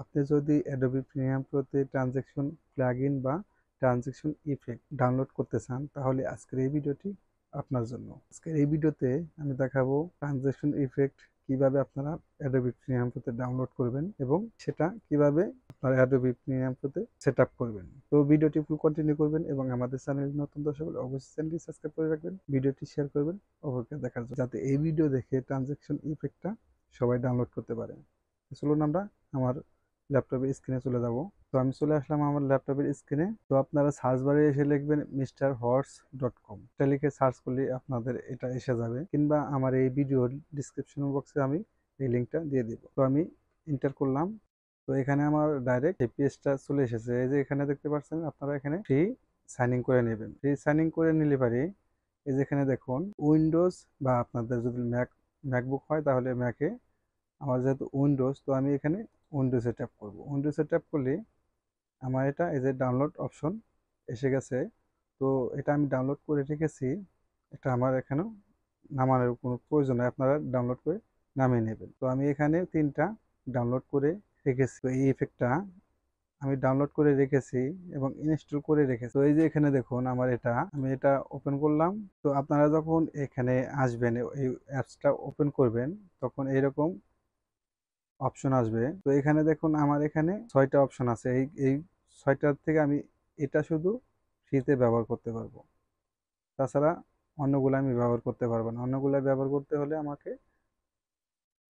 আপনি যদি Adobe premium প্রোতে transaction plugin বা ট্রানজ্যাকশন ইফেক্ট ডাউনলোড করতে চান, তাহলে আজকের এই ভিডিওটি আপনার জন্য। আজকের এই ভিডিওতে আমি দেখাবো ট্রানজ্যাকশন ইফেক্ট কিভাবে আপনারা অ্যাডোবি প্রিমিয়াম প্রোতে ডাউনলোড করবেন এবং সেটা কিভাবে আপনার অ্যাডোবি প্রিমিয়াম প্রোতে সেট আপ করবেন। তো ভিডিওটি ফুল কন্টিনিউ করবেন এবং আমাদের চ্যানেল নতুন দর্শক হলে অবশ্যই চ্যানেলটি সাবস্ক্রাইব করে রাখবেন, ভিডিওটি শেয়ার করবেন অপরকে দেখার জন্য, যাতে এই ভিডিও দেখে ট্রানজ্যাকশন ইফেক্টটা সবাই ডাউনলোড করতে পারে। চলুন আমরা আমার ল্যাপটপের স্ক্রিনে চলে যাব। তো আমি চলে আসলাম আমার ল্যাপটপের স্ক্রিনে। তো আপনারা সার্চ বারে এসে লিখবেন mrhorse.com, এটা লিখে সার্চ করলে আপনাদের এটা এসে যাবে, কিংবা আমার এই ভিডিওর ডিসক্রিপশন বক্সে আমি এই লিঙ্কটা দিয়ে দিব। তো আমি এন্টার করলাম। তো এখানে আমার ডাইরেক্ট এই পেজটা চলে এসেছে। এই যে এখানে দেখতে পাচ্ছেন, আপনারা এখানে ফ্রি সাইন ইন করে নেবেন। ফ্রি সাইন ইন করে নিলে পারে এই যে এখানে দেখুন উইন্ডোজ বা আপনাদের যদি ম্যাকবুক হয় তাহলে ম্যাকে, আমার যেহেতু উইন্ডোজ, তো আমি এখানে উইন্ডোজে ট্যাপ করব। উইন্ডোজে ট্যাপ করলে আমার এটা এই যে ডাউনলোড অপশন এসে গেছে। তো এটা আমি ডাউনলোড করে রেখেছি, এটা আমার এখানেও নামানোর কোনো প্রয়োজন নেই, আপনারা ডাউনলোড করে নামিয়ে নেবেন। তো আমি এখানে 3টা ডাউনলোড করে রেখেছি। তো এই ইফেক্টটা আমি ডাউনলোড করে রেখেছি এবং ইনস্টল করে রেখেছি। তো এই যে এখানে দেখুন আমার আমি এটা ওপেন করলাম। তো আপনারা যখন এখানে আসবেন, এই অ্যাপসটা ওপেন করবেন, তখন এইরকম অপশন আসবে। তো এখানে দেখুন আমার এখানে 6টা অপশন আছে। এই 6টার থেকে আমি এটা শুধু ফ্রিতে ব্যবহার করতে পারবো, তাছাড়া অন্যগুলো আমি ব্যবহার করতে পারবো না। অন্যগুলো ব্যবহার করতে হলে আমাকে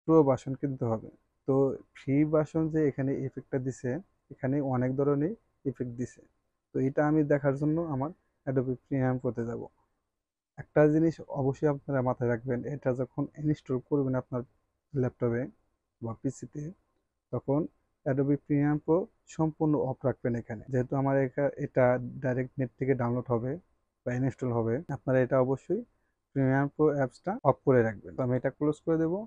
প্রো ভার্সন কিনতে হবে। তো ফ্রি ভার্সন যে এখানে ইফেক্টটা দিছে, এখানে অনেক ধরনের ইফেক্ট দিছে। তো এটা আমি দেখার জন্য আমার অ্যাডোবি প্রিমিয়াম করতে যাব। একটা জিনিস অবশ্যই আপনারা মাথায় রাখবেন, এটা যখন ইনস্টল করবেন আপনার ল্যাপটপে বা পিসিতে, তখন অ্যাডোবি প্রিমিয়াম প্রো সম্পূর্ণ অফ রাখবেন এখানে। যেহেতু আমার এটা ডাইরেক্ট নেট থেকে ডাউনলোড হবে বা ইনস্টল হবে, আপনারা এটা অবশ্যই প্রিমিয়াম প্রো অ্যাপসটা অফ করে রাখবেন। তো আমি এটা ক্লোজ করে দেবো।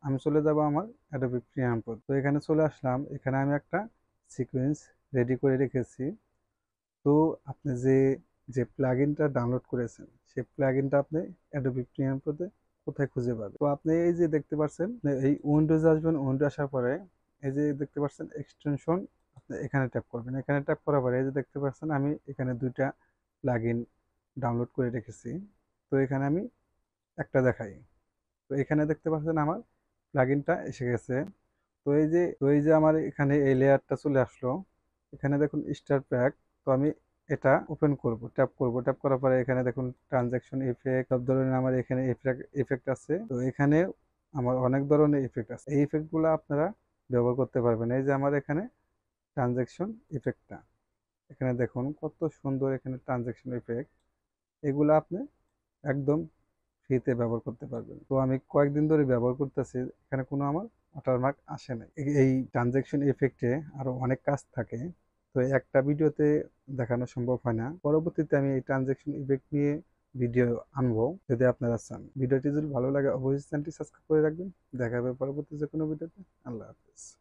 আমি চলে যাব আমার অ্যাডোবি প্রিমিয়াম প্রো। তো এখানে চলে আসলাম। এখানে আমি একটা সিকোয়েন্স রেডি করে রেখেছি। তো আপনি যে যে প্লাগইনটা ডাউনলোড করেছেন, সেই প্লাগইনটা আপনি অ্যাডোবি প্রিমিয়াম প্রোতে কোথায় খুঁজে পাবেন? তো আপনি এই যে দেখতে পাচ্ছেন, এই উইন্ডোজে আসবেন। উইন্ডো আসার পরে এই যে দেখতে পাচ্ছেন এক্সটেনশন, আপনি এখানে ট্যাপ করবেন। এখানে ট্যাপ করার পরে এই যে দেখতে পাচ্ছেন আমি এখানে 2টা প্লাগইন ডাউনলোড করে রেখেছি। তো এখানে আমি একটা দেখাই। তো এখানে দেখতে পাচ্ছেন আমার প্লাগইনটা এসে গেছে। তো এই যে আমার এখানে এই লেয়ারটা চলে আসলো। এখানে দেখুন স্টার প্যাক। তো আমি এটা ওপেন করব, ট্যাপ করব। ট্যাপ করার পরে এখানে দেখুন ট্রানজ্যাকশন ইফেক্ট, সব ধরনের আমার এখানে ইফেক্ট আছে। তো এখানে আমার অনেক ধরনের ইফেক্ট আছে। এই ইফেক্টগুলো আপনারা ব্যবহার করতে পারবেন। এই যে আমার এখানে ট্রানজ্যাকশন ইফেক্টটা, এখানে দেখুন কত সুন্দর এখানে ট্রানজ্যাকশন ইফেক্ট। এগুলো আপনি একদম ফ্রিতে ব্যবহার করতে পারবেন। তো আমি কয়েকদিন ধরে ব্যবহার করতেছি, এখানে কোনো আমার ওয়াটারমার্ক আসে নাই। এই ট্রানজ্যাকশন ইফেক্টে আরো অনেক কাজ থাকে। তো একটা ভিডিওতে দেখানো সম্ভব হয় না। পরবর্তীতে আমি এই ট্রানজ্যাকশন ইফেক্ট নিয়ে ভিডিও আনবো, যদি আপনারা চান। ভিডিওটি যদি ভালো লাগে অবশ্যই চ্যানেলটি সাবস্ক্রাইব করে রাখবেন। দেখা হবে পরবর্তী যে কোনো ভিডিওতে। আল্লাহ হাফেজ।